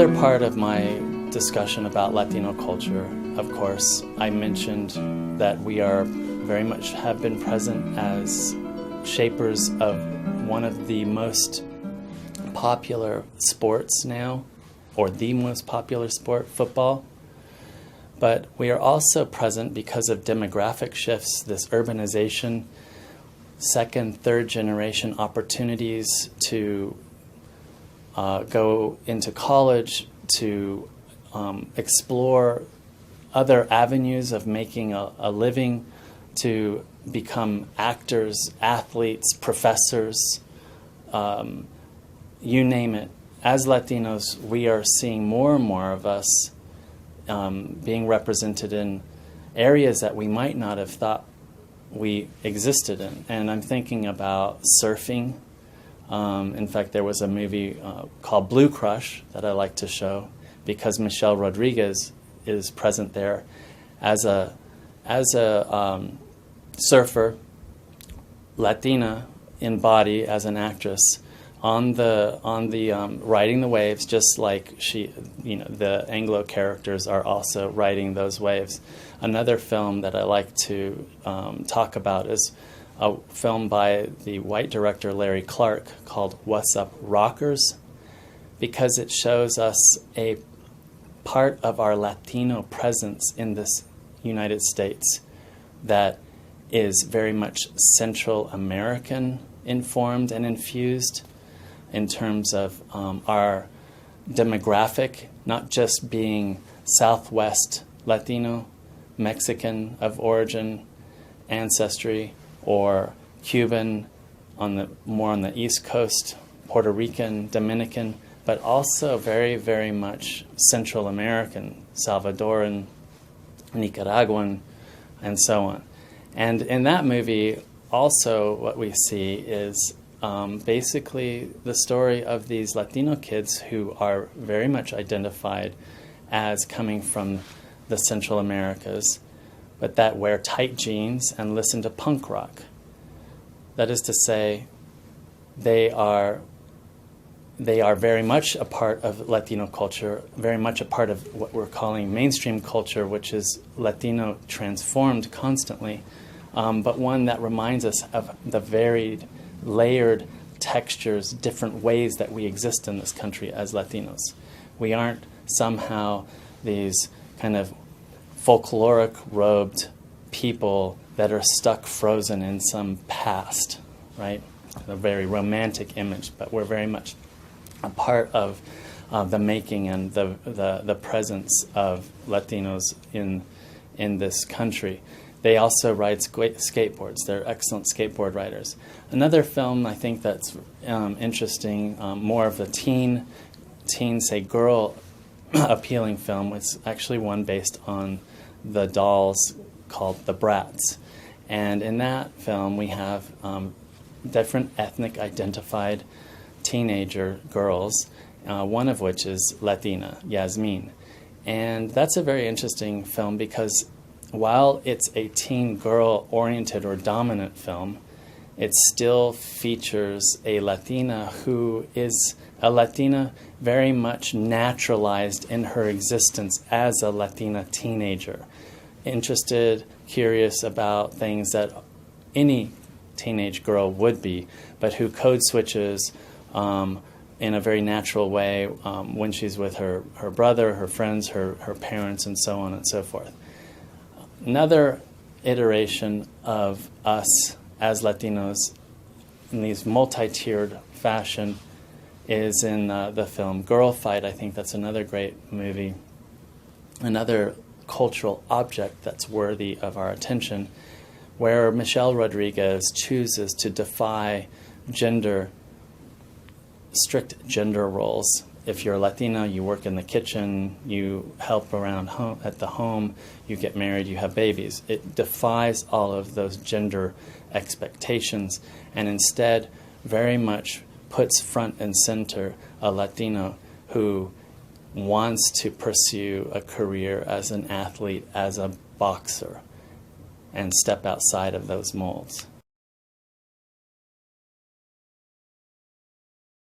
another part of my discussion about Latino culture, of course, I mentioned that we are very much have been present as shapers of one of the most popular sports now, or the most popular sport, football. But we are also present because of demographic shifts, this urbanization, second, third generation opportunities to go into college, to explore other avenues of making a living, to become actors, athletes, professors, you name it. As Latinos, we are seeing more and more of us being represented in areas that we might not have thought we existed in. And I'm thinking about surfing. In fact, there was a movie called Blue Crush that I like to show because Michelle Rodriguez is present there as a surfer, Latina in body as an actress on the riding the waves, just like the Anglo characters are also riding those waves. Another film that I like to talk about is a film by the white director Larry Clark called What's Up, Rockers, because it shows us a part of our Latino presence in this United States that is very much Central American informed and infused in terms of our demographic, not just being Southwest Latino, Mexican of origin, ancestry, or Cuban more on the East Coast, Puerto Rican, Dominican, but also very, very much Central American, Salvadoran, Nicaraguan, and so on. And in that movie, also what we see is basically the story of these Latino kids who are very much identified as coming from the Central Americas, but that wear tight jeans and listen to punk rock. That is to say, they are very much a part of Latino culture, very much a part of what we're calling mainstream culture, which is Latino transformed constantly, but one that reminds us of the varied, layered textures, different ways that we exist in this country as Latinos. We aren't somehow these kind of folkloric robed people that are stuck frozen in some past, right? A very romantic image, but we're very much a part of the making and the presence of Latinos in this country. They also ride skateboards. They're excellent skateboard riders. Another film I think that's interesting, more of a teen, say girl appealing film. It's actually one based on the dolls called The Bratz. And in that film we have different ethnic identified teenager girls, one of which is Latina, Yasmin. And that's a very interesting film because while it's a teen girl-oriented or dominant film, it still features a Latina who is a Latina very much naturalized in her existence as a Latina teenager, interested, curious about things that any teenage girl would be, but who code switches in a very natural way when she's with her brother, her friends, her parents, and so on and so forth. Another iteration of us as Latinos in these multi-tiered fashion is in the film Girl Fight. I think that's another great movie, another cultural object that's worthy of our attention, where Michelle Rodriguez chooses to defy strict gender roles. If you're Latina, you work in the kitchen, you help around at the home, you get married, you have babies. It defies all of those gender expectations and instead very much puts front and center a Latino who wants to pursue a career as an athlete, as a boxer, and step outside of those molds.